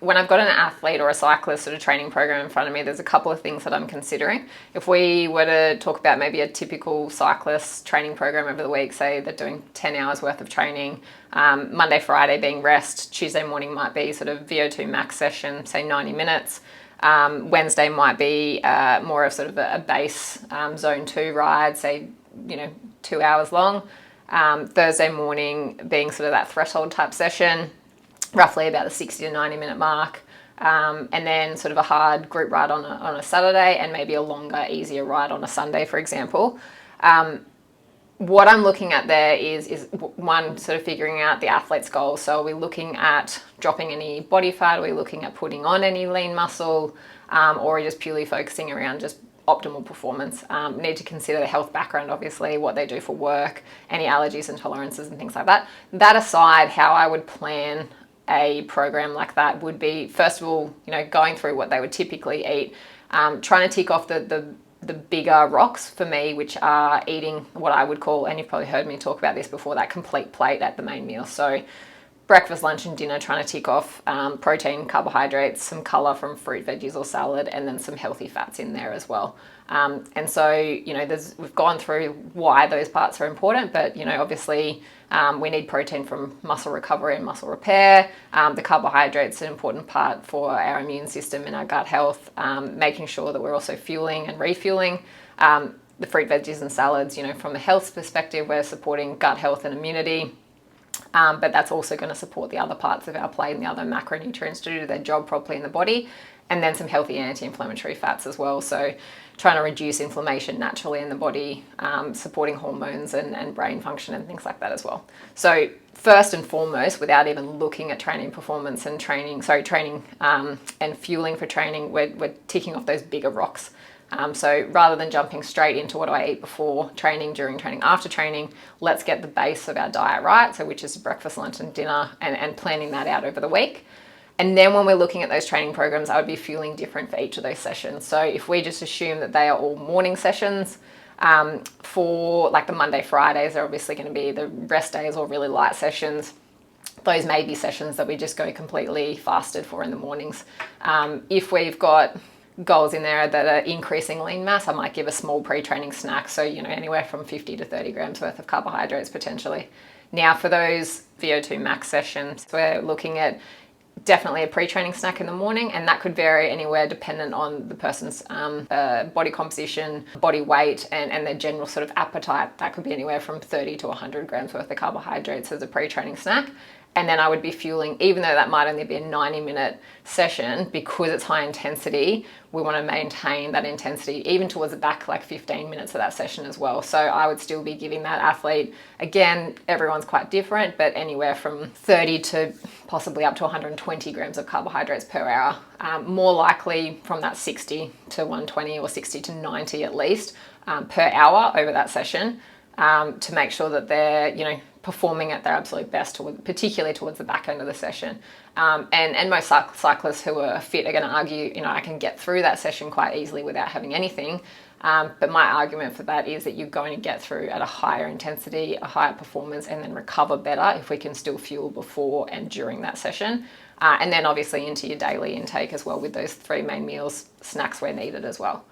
when I've got an athlete or a cyclist sort of training program in front of me, there's a couple of things that I'm considering. If we were to talk about maybe a typical cyclist training program over the week, say they're doing 10 hours worth of training, Monday, Friday being rest, Tuesday morning might be sort of VO2 max session, say 90 minutes. Wednesday might be more of sort of a base zone 2 ride, say, 2 hours long. Thursday morning being sort of that threshold type session, roughly about the 60 to 90 minute mark. And then sort of a hard group ride on a Saturday, and maybe a longer, easier ride on a Sunday, for example. What I'm looking at there is one, sort of figuring out the athlete's goals. So are we looking at dropping any body fat? Are we looking at putting on any lean muscle? Or are we just purely focusing around just optimal performance? Need to consider the health background, obviously, what they do for work, any allergies and tolerances and things like that. That aside, how I would plan a program like that would be, first of all, going through what they would typically eat, trying to tick off the bigger rocks for me, which are eating what I would call, and you've probably heard me talk about this before, that complete plate at the main meal. So breakfast, lunch and dinner, trying to tick off protein, carbohydrates, some colour from fruit, veggies or salad, and then some healthy fats in there as well. And so, we've gone through why those parts are important, but, obviously we need protein from muscle recovery and muscle repair. The carbohydrates are an important part for our immune system and our gut health, making sure that we're also fueling and refueling. The fruit, veggies and salads, from a health perspective, we're supporting gut health and immunity. But that's also going to support the other parts of our plate and the other macronutrients to do their job properly in the body. And then some healthy anti-inflammatory fats as well. So trying to reduce inflammation naturally in the body, supporting hormones and brain function and things like that as well. So first and foremost, without even looking at training performance and training and fueling for training, we're ticking off those bigger rocks. So rather than jumping straight into what do I eat before training, during training, after training, let's get the base of our diet right, so which is breakfast, lunch and dinner, and planning that out over the week. And then when we're looking at those training programs, I would be fueling different for each of those sessions. So if we just assume that they are all morning sessions, for like the Monday, Fridays are obviously going to be the rest days or really light sessions. Those may be sessions that we just go completely fasted for in the mornings. If we've got goals in there that are increasing lean mass, I might give a small pre-training snack. So, anywhere from 50 to 30 grams worth of carbohydrates potentially. Now for those VO2 max sessions, we're looking at definitely a pre-training snack in the morning, and that could vary anywhere dependent on the person's body composition, body weight, and their general sort of appetite. That could be anywhere from 30 to 100 grams worth of carbohydrates as a pre-training snack. And then I would be fueling, even though that might only be a 90-minute session, because it's high intensity, we want to maintain that intensity even towards the back, like 15 minutes of that session as well. So I would still be giving that athlete, again, everyone's quite different, but anywhere from 30 to possibly up to 120 grams of carbohydrates per hour. More likely from that 60 to 120 or 60 to 90 at least per hour over that session, to make sure that they're, performing at their absolute best, particularly towards the back end of the session. And most cyclists who are fit are going to argue, I can get through that session quite easily without having anything. But my argument for that is that you're going to get through at a higher intensity, a higher performance, and then recover better if we can still fuel before and during that session. And then obviously into your daily intake as well, with those 3 main meals, snacks where needed as well.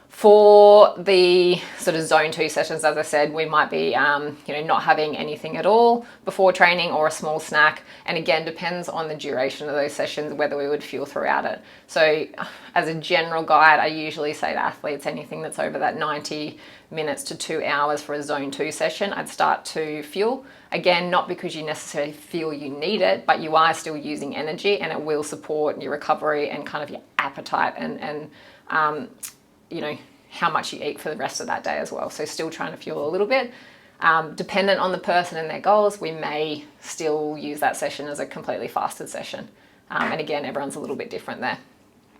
For the sort of zone 2 sessions, as I said, we might be, not having anything at all before training, or a small snack. And again, depends on the duration of those sessions, whether we would fuel throughout it. So as a general guide, I usually say to athletes, anything that's over that 90 minutes to 2 hours for a zone 2 session, I'd start to fuel. Again, not because you necessarily feel you need it, but you are still using energy, and it will support your recovery and kind of your appetite and how much you eat for the rest of that day as well. So still trying to fuel a little bit. Dependent on the person and their goals, we may still use that session as a completely fasted session. And again, everyone's a little bit different there.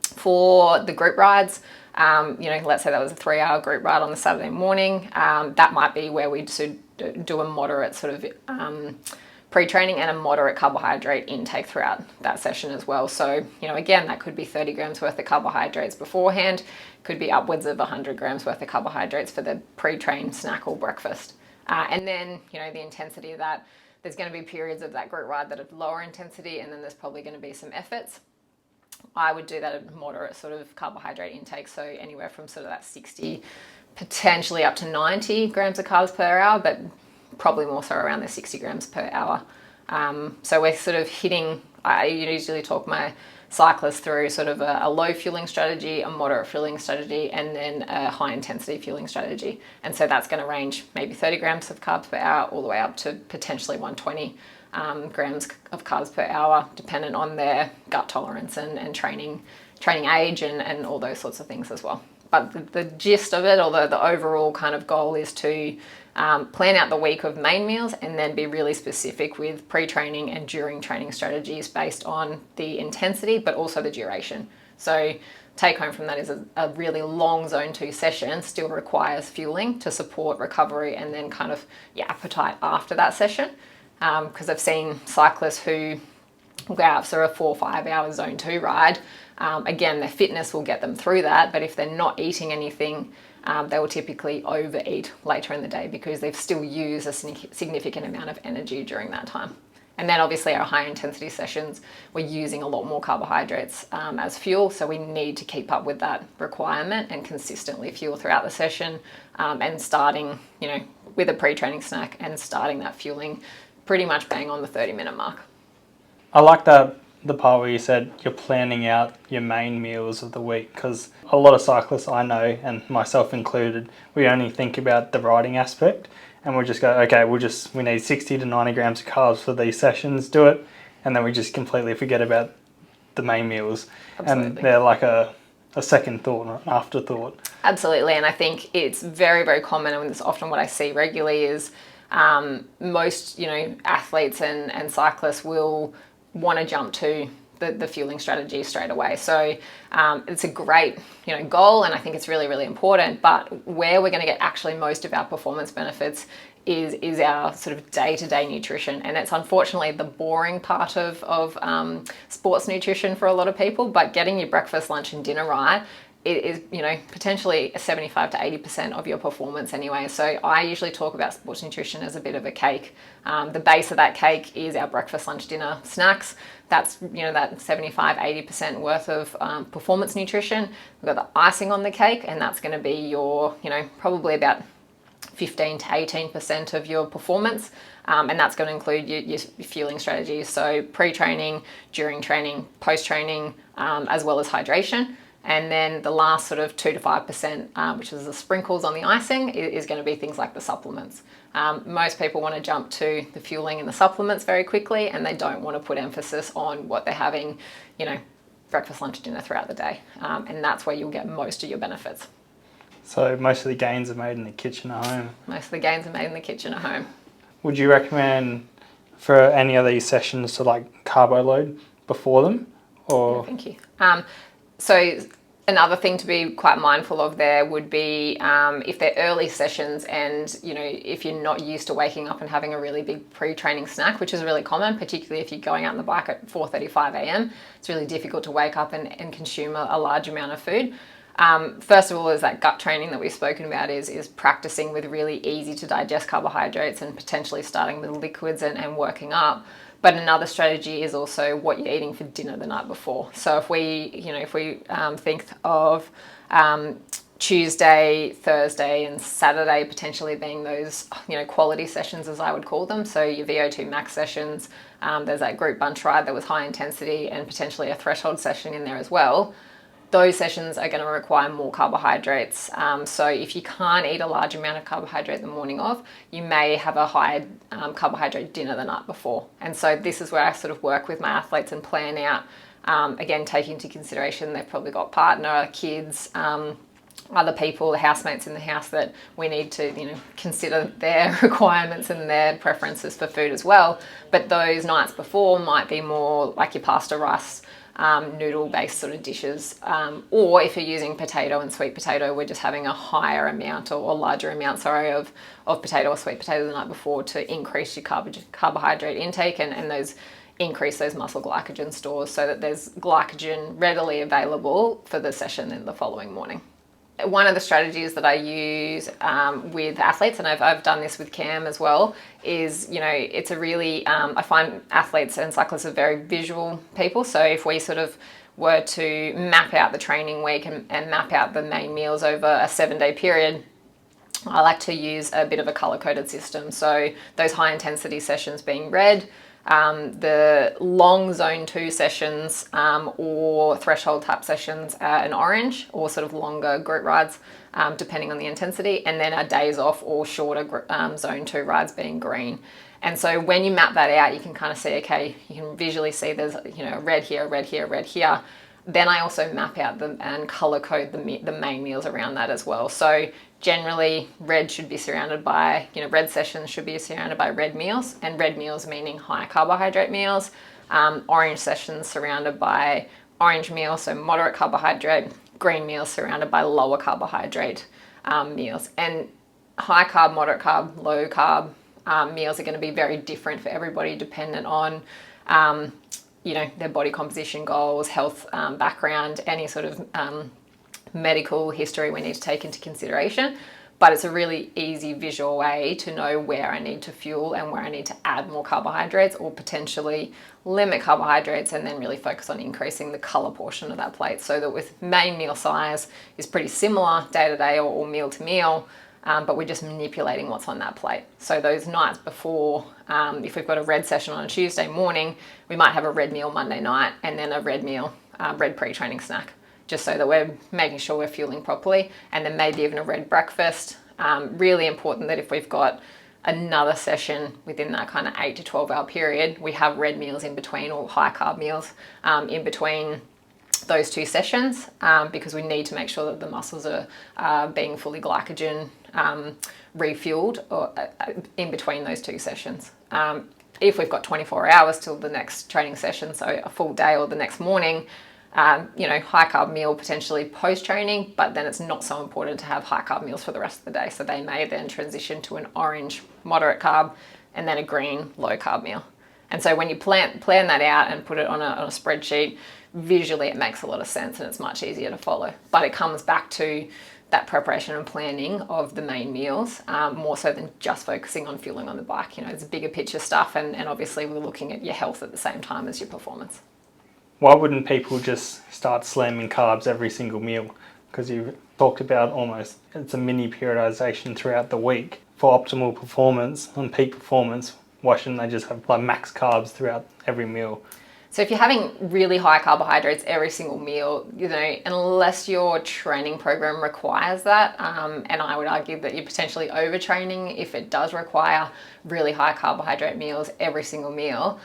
For the group rides, let's say that was a 3-hour group ride on the Saturday morning. That might be where we do a moderate sort of pre-training and a moderate carbohydrate intake throughout that session as well. So, again, that could be 30 grams worth of carbohydrates beforehand, could be upwards of 100 grams worth of carbohydrates for the pre-train snack or breakfast. And then, the intensity of that, there's going to be periods of that group ride that are lower intensity, and then there's probably going to be some efforts. I would do that at moderate sort of carbohydrate intake, so anywhere from sort of that 60, potentially up to 90 grams of carbs per hour, but probably more so around the 60 grams per hour. So we're sort of hitting, I usually talk my cyclists through sort of a low fueling strategy, a moderate fueling strategy, and then a high intensity fueling strategy. And so that's going to range maybe 30 grams of carbs per hour all the way up to potentially 120 grams of carbs per hour, dependent on their gut tolerance and training age and all those sorts of things as well. But the gist of it, or the overall kind of goal, is to plan out the week of main meals and then be really specific with pre-training and during training strategies based on the intensity, but also the duration. So take home from that is a really long zone 2 session still requires fueling to support recovery and then kind of appetite after that session. Because I've seen cyclists who will go out for a 4 or 5 hour zone 2 ride. Again, their fitness will get them through that, but if they're not eating anything, they will typically overeat later in the day because they've still used a significant amount of energy during that time. And then obviously our high intensity sessions, we're using a lot more carbohydrates as fuel, so we need to keep up with that requirement and consistently fuel throughout the session, and starting, with a pre-training snack and starting that fueling pretty much bang on the 30-minute mark. I like that, the part where you said you're planning out your main meals of the week, because a lot of cyclists I know, and myself included, we only think about the riding aspect and we'll just go, okay, we need 60 to 90 grams of carbs for these sessions, do it, and then we just completely forget about the main meals. Absolutely. And they're like a second thought or an afterthought. Absolutely, and I think it's very, very common, and it's often what I see regularly is most athletes and cyclists will want to jump to the fueling strategy straight away. So it's a great goal, and I think it's really, really important, but where we're going to get actually most of our performance benefits is our sort of day-to-day nutrition, and it's unfortunately the boring part of sports nutrition for a lot of people. But getting your breakfast, lunch and dinner right, it is potentially 75 to 80% of your performance anyway. So I usually talk about sports nutrition as a bit of a cake. The base of that cake is our breakfast, lunch, dinner, snacks. That's that 75, 80% worth of performance nutrition. We've got the icing on the cake, and that's going to be your probably about 15 to 18% of your performance, and that's going to include your fueling strategies, so pre-training, during training, post-training, as well as hydration. And then the last sort of 2 to 5%, which is the sprinkles on the icing, is going to be things like the supplements. Most people want to jump to the fueling and the supplements very quickly, and they don't want to put emphasis on what they're having, breakfast, lunch, dinner throughout the day. And that's where you'll get most of your benefits. So most of the gains are made in the kitchen at home? Most of the gains are made in the kitchen at home. Would you recommend for any of these sessions to carbo load before them? Or? Yeah, thank you. So another thing to be quite mindful of there would be if they're early sessions and, if you're not used to waking up and having a really big pre-training snack, which is really common, particularly if you're going out on the bike at 4:35 a.m. It's really difficult to wake up and consume a large amount of food. First of all, is that gut training that we've spoken about is practicing with really easy to digest carbohydrates and potentially starting with liquids and working up. But another strategy is also what you're eating for dinner the night before. So if we think of Tuesday, Thursday and Saturday potentially being those, quality sessions, as I would call them. So your VO2 max sessions, there's that group bunch ride that was high intensity and potentially a threshold session in there as well. Those sessions are going to require more carbohydrates. So if you can't eat a large amount of carbohydrate the morning of, you may have a high carbohydrate dinner the night before. And so this is where I sort of work with my athletes and plan out, again, taking into consideration they've probably got partner, kids, other people, housemates in the house that we need to, consider their requirements and their preferences for food as well. But those nights before might be more like your pasta, rice, noodle-based sort of dishes, or if you're using potato and sweet potato, we're just having a higher amount or larger amount, of potato or sweet potato the night before to increase your carbohydrate intake and increase those muscle glycogen stores so that there's glycogen readily available for the session in the following morning. one of the strategies that I use with athletes, and I've done this with Cam as well, is, it's a really, I find athletes and cyclists are very visual people. So if we sort of were to map out the training week and map out the main meals over a 7-day period, I like to use a bit of a color-coded system. So those high intensity sessions being red, the long zone 2 sessions or threshold tap sessions in orange, or sort of longer group rides depending on the intensity, and then our days off or shorter zone 2 rides being green. And so when you map that out, you can kind of see, okay, you can visually see there's a red here, red here, red here. Then I also map out and color code the main meals around that as well. So generally, red should be surrounded by, red sessions should be surrounded by red meals, and red meals meaning high carbohydrate meals. Orange sessions surrounded by orange meals, so moderate carbohydrate. Green meals surrounded by lower carbohydrate meals. And high carb, moderate carb, low carb meals are going to be very different for everybody, dependent on their body composition goals, health background, any sort of medical history we need to take into consideration. But it's a really easy visual way to know where I need to fuel and where I need to add more carbohydrates, or potentially limit carbohydrates, and then really focus on increasing the color portion of that plate, so that with main meal size is pretty similar day to day or meal to meal, but we're just manipulating what's on that plate. So those nights before, if we've got a red session on a Tuesday morning, we might have a red meal Monday night, and then a red meal, red pre-training snack, just so that we're making sure we're fueling properly, and then maybe even a red breakfast. Really important that if we've got another session within that kind of 8 to 12 hour period, we have red meals in between, or high carb meals in between those 2 sessions, because we need to make sure that the muscles are being fully glycogen refueled or, in between those 2 sessions. If we've got 24 hours till the next training session, so a full day or the next morning, high carb meal potentially post training, but then it's not so important to have high carb meals for the rest of the day. So they may then transition to an orange moderate carb and then a green low carb meal. And so when you plan that out and put it on a spreadsheet, visually it makes a lot of sense and it's much easier to follow. But it comes back to that preparation and planning of the main meals, more so than just focusing on fueling on the bike. It's bigger picture stuff, and obviously we're looking at your health at the same time as your performance. Why wouldn't people just start slamming carbs every single meal? Because you talked about almost, it's a mini periodization throughout the week. For optimal performance and peak performance, why shouldn't they just have like max carbs throughout every meal? So if you're having really high carbohydrates every single meal, unless your training program requires that, and I would argue that you're potentially overtraining if it does require really high carbohydrate meals every single meal,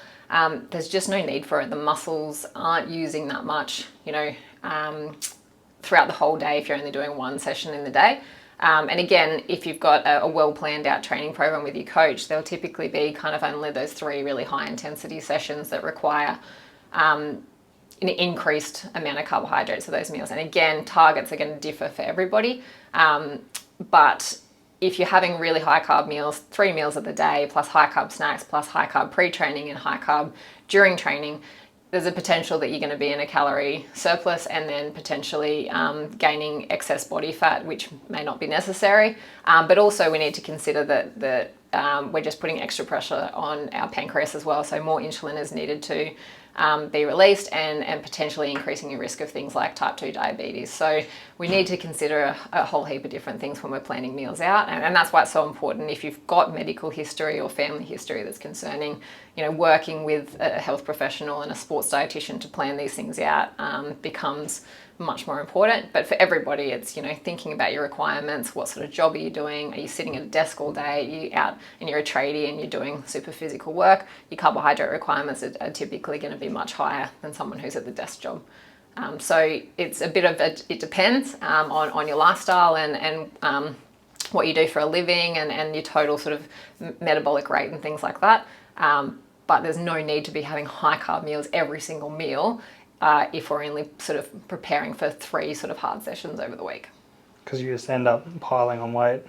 there's just no need for it. The muscles aren't using that much, throughout the whole day if you're only doing 1 session in the day. And again, if you've got a well planned out training program with your coach, there'll typically be kind of only those 3 really high intensity sessions that require an increased amount of carbohydrates for those meals. And again, targets are going to differ for everybody. But if you're having really high carb meals, 3 meals of the day, plus high carb snacks, plus high carb pre-training and high carb during training, there's a potential that you're going to be in a calorie surplus and then potentially gaining excess body fat, which may not be necessary. But also we need to consider that we're just putting extra pressure on our pancreas as well. So more insulin is needed to be released, and potentially increasing your risk of things like type 2 diabetes. So we need to consider a whole heap of different things when we're planning meals out. And that's why it's so important, if you've got medical history or family history that's concerning, working with a health professional and a sports dietitian to plan these things out becomes much more important. But for everybody, it's, thinking about your requirements. What sort of job are you doing? Are you sitting at a desk all day? Are you out and you're a tradie and you're doing super physical work? Your carbohydrate requirements are typically going to be much higher than someone who's at the desk job. So it's a bit of it depends on your lifestyle and what you do for a living and your total sort of metabolic rate and things like that. But there's no need to be having high carb meals every single meal if we're only sort of preparing for 3 sort of hard sessions over the week. Because you just end up piling on weight.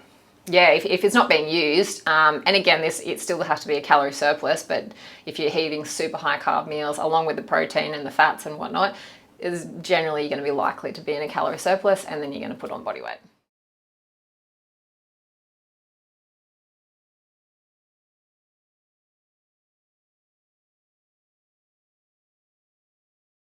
Yeah, if it's not being used, and again, it still has to be a calorie surplus, but if you're eating super high carb meals along with the protein and the fats and whatnot, is generally you're going to be likely to be in a calorie surplus, and then you're going to put on body weight.